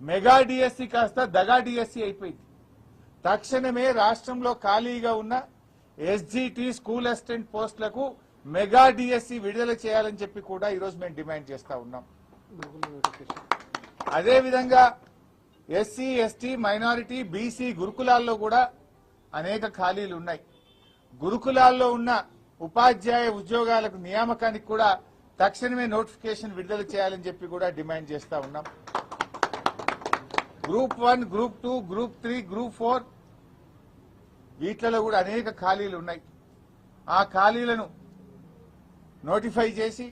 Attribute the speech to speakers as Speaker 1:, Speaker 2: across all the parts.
Speaker 1: Mega DSC కాస్త దగా DSC అయిపోయింది. తక్షణమే రాష్ట్రంలో ఖాళీగా ఉన్న ఎస్జిటి స్కూల్ అసిస్టెంట్ పోస్టులకు మెగా డిఎస్సి విడుదల చేయాలని చెప్పి కూడా ఈరోజు మేము డిమాండ్ చేస్తా ఉన్నాం. అదేవిధంగా ఎస్సీ ఎస్టీ మైనారిటీ బీసీ గురుకులాల్లో కూడా అనేక ఖాళీలు ఉన్నాయి. గురుకులాల్లో ఉన్న ఉపాధ్యాయ ఉద్యోగాలకు నియామకానికి కూడా తక్షణమే నోటిఫికేషన్ విడుదల చేయాలని చెప్పి కూడా డిమాండ్ చేస్తా ఉన్నాం. గ్రూప్ 1, గ్రూప్ 2, గ్రూప్ 3, గ్రూప్ 4 వీటిలో కూడా అనేక ఖాళీలు ఉన్నాయి. ఆ ఖాళీలను నోటిఫై చేసి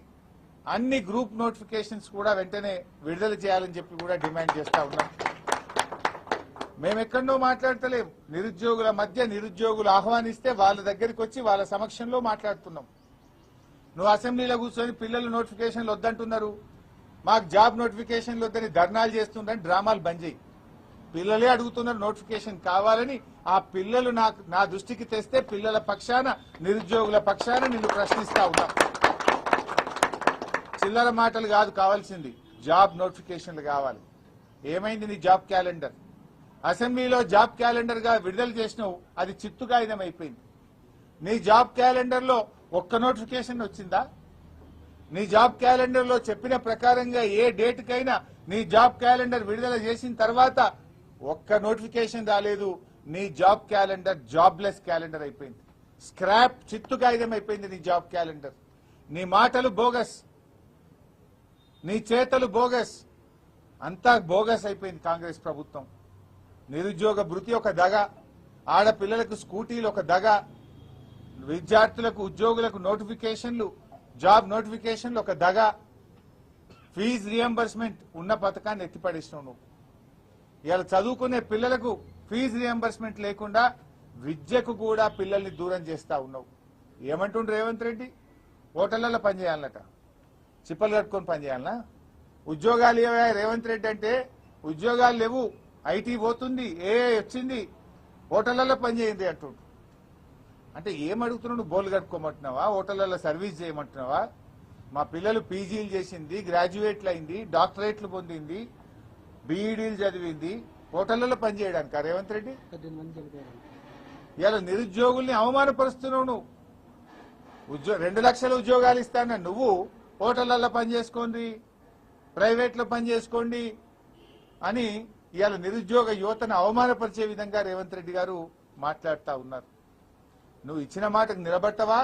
Speaker 1: అన్ని గ్రూప్ నోటిఫికేషన్స్ కూడా వెంటనే విడుదల చేయాలని చెప్పి కూడా డిమాండ్ చేస్తా ఉన్నాం. మేమెక్కడో మాట్లాడతలేం. నిరుద్యోగుల మధ్య నిరుద్యోగులు ఆహ్వానిస్తే వాళ్ళ దగ్గరికి వచ్చి వాళ్ళ సమక్షంలో మాట్లాడుతున్నాం. నువ్వు అసెంబ్లీలో కూర్చొని పిల్లలు నోటిఫికేషన్లు వద్దంటున్నారు, మాకు జాబ్ నోటిఫికేషన్లు వద్దని ధర్నాలు చేస్తుందని డ్రామాలు బంద్ చేయి. పిల్లలే అడుగుతున్నారు నోటిఫికేషన్ కావాలని. ఆ పిల్లలు నా దృష్టికి తెస్తే పిల్లల పక్షాన నిరుద్యోగుల పక్షాన నిన్ను ప్రశ్నిస్తా ఉన్నాం. చిల్లర మాటలు కాదు కావాల్సింది, జాబ్ నోటిఫికేషన్లు కావాలి. ఏమైంది నీ జాబ్ క్యాలెండర్? అసెంబ్లీలో జాబ్ క్యాలెండర్ గా విడుదల చేసినావు, అది చిత్తుగాయిదం అయిపోయింది. నీ జాబ్ క్యాలెండర్ లో ఒక్క నోటిఫికేషన్ వచ్చిందా? నీ జాబ్ క్యాలెండర్ లో చెప్పిన ప్రకారంగా ఏ డేట్ కైనా నీ జాబ్ క్యాలెండర్ విడుదల చేసిన తర్వాత ఒక్క నోటిఫికేషన్ రాలేదు. నీ జాబ్ క్యాలెండర్ జాబ్లెస్ క్యాలెండర్ అయిపోయింది. స్క్రాప్ చిత్తుగాయిదం అయిపోయింది నీ జాబ్ క్యాలెండర్. నీ మాటలు బోగస్, నీ చేతలు బోగస్, అంతా బోగస్ అయిపోయింది కాంగ్రెస్ ప్రభుత్వం. నిరుద్యోగ భృతి ఒక దగ, ఆడపిల్లలకు స్కూటీలు ఒక దగ, విద్యార్థులకు ఉద్యోగులకు నోటిఫికేషన్లు జాబ్ నోటిఫికేషన్లు ఒక దగ, ఫీజు రియంబర్స్మెంట్ ఉన్న పథకాన్ని ఎత్తిపడేసినావు నువ్వు. ఇవాళ చదువుకునే పిల్లలకు ఫీజు రియంబర్స్మెంట్ లేకుండా విద్యకు కూడా పిల్లల్ని దూరం చేస్తా ఉన్నావు. ఏమంటుండ్రు రేవంత్ రెడ్డి? హోటళ్లలో పనిచేయాలన్నట, చిప్పలు కట్టుకొని పనిచేయాలనా? ఉద్యోగాలు ఏవా రేవంత్ రెడ్డి అంటే? ఉద్యోగాలు లేవు, ఐటీ పోతుంది, వచ్చింది, హోటళ్లలో పనిచేయండి అంటుండ్రు. అంటే ఏమడుగుతున్నావు? నువ్వు బోలు కట్టుకోమంటున్నావా? హోటళ్లలో సర్వీస్ చేయమంటున్నావా? మా పిల్లలు పీజీలు చేసింది, గ్రాడ్యుయేట్లు అయింది, డాక్టరేట్లు పొందింది, బీఈడీలు చదివింది, హోటళ్లలో పనిచేయడానికి రేవంత్ రెడ్డి? ఇలా నిరుద్యోగుల్ని అవమానపరుస్తున్నావు నువ్వు. 2 లక్షల ఉద్యోగాలు ఇస్తాన నువ్వు హోటళ్లలో పనిచేసుకోండి, ప్రైవేట్లో పనిచేసుకోండి అని ఇవాళ నిరుద్యోగ యువతను అవమానపరిచే విధంగా రేవంత్ రెడ్డి గారు మాట్లాడుతూ ఉన్నారు. నువ్వు ఇచ్చిన మాటకు నిలబట్టవా?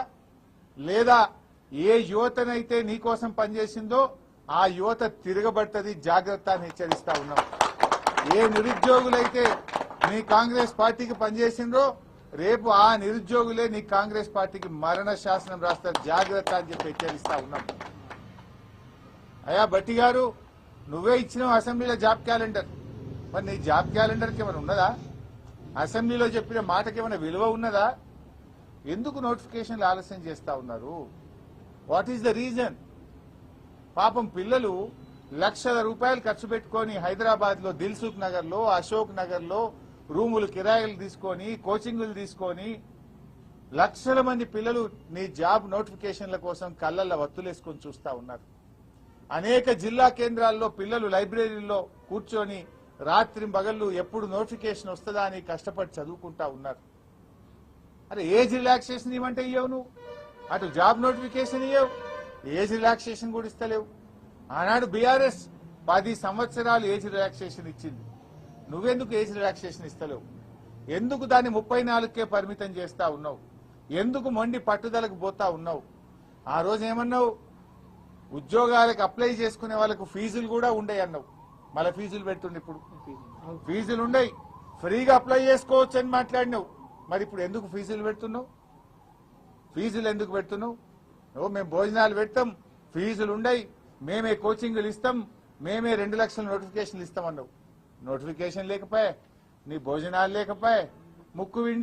Speaker 1: లేదా ఏ యువతనైతే నీకోసం పనిచేసిందో ఆ యువత తిరగబడుతుంది, జాగ్రత్త అని హెచ్చరిస్తా ఉన్నాం. ఏ నిరుద్యోగులైతే నీ కాంగ్రెస్ పార్టీకి పనిచేసిండ్రో రేపు ఆ నిరుద్యోగులే నీ కాంగ్రెస్ పార్టీకి మరణ శాసనం రాస్తారు, జాగ్రత్త అని చెప్పి హెచ్చరిస్తా ఉన్నాం. అయ్యా భట్టి గారు, నువ్వే ఇచ్చినావు అసెంబ్లీలో జాబ్ క్యాలెండర్, మరి నీ జాబ్ క్యాలెండర్కి ఏమైనా ఉన్నదా? అసెంబ్లీలో చెప్పిన మాటకి ఏమైనా విలువ ఉన్నదా? ఎందుకు నోటిఫికేషన్లు ఆలస్యం చేస్తా ఉన్నారు? What is the reason? పాపం పిల్లలు లక్షల రూపాయలు ఖర్చు పెట్టుకొని హైదరాబాద్ లో దిల్సుఖ్ నగర్ లో, అశోక్ నగర్ లో రూములు కిరాయిలు తీసుకొని, కోచింగులు తీసుకొని లక్షల మంది పిల్లలు నీ జాబ్ నోటిఫికేషన్ల కోసం కళ్ళల్లో వత్తులేసుకొని చూస్తా ఉన్నారు. అనేక జిల్లా కేంద్రాల్లో పిల్లలు లైబ్రరీల్లో కూర్చొని రాత్రి పగళ్ళు ఎప్పుడు నోటిఫికేషన్ వస్తుందా అని కష్టపడి చదువుకుంటా ఉన్నారు. అరే ఏజ్ రిలాక్సేషన్ ఇవ్వంటే ఇవ్వవు నువ్వు, అటు జాబ్ నోటిఫికేషన్ ఇవ్వవు, ఏజ్ రిలాక్సేషన్ కూడా ఇస్తలేవు. ఆనాడు బీఆర్ఎస్ 10 సంవత్సరాలు ఏజ్ రిలాక్సేషన్ ఇచ్చింది, నువ్వెందుకు ఏజ్ రిలాక్సేషన్ ఇస్తలేవు? ఎందుకు దాన్ని 34కే పరిమితం చేస్తా ఉన్నావు? ఎందుకు మొండి పట్టుదలకు పోతా ఉన్నావు? ఆ రోజు ఏమన్నావు? ఉద్యోగాలకు అప్లై చేసుకునే వాళ్ళకు ఫీజులు కూడా ఉండయి అన్నావు, మళ్ళీ ఫీజులు పెడుతుండే. ఇప్పుడు ఫీజులు ఉండయి, ఫ్రీగా అప్లై చేసుకోవచ్చు అని మాట్లాడినావు. మరి ఇప్పుడు ఎందుకు ఫీజులు పెడుతున్నావు? ఫీజులు ఎందుకు పెడుతున్నావు? మేము భోజనాలు పెడతాం, ఫీజులు ఉండయి, మేమే కోచింగ్లు ఇస్తాం, మేమే 2 లక్షల నోటిఫికేషన్లు ఇస్తామన్నావు. నోటిఫికేషన్ లేకపోయా, నీ భోజనాలు లేకపోయా, ముక్కు విండి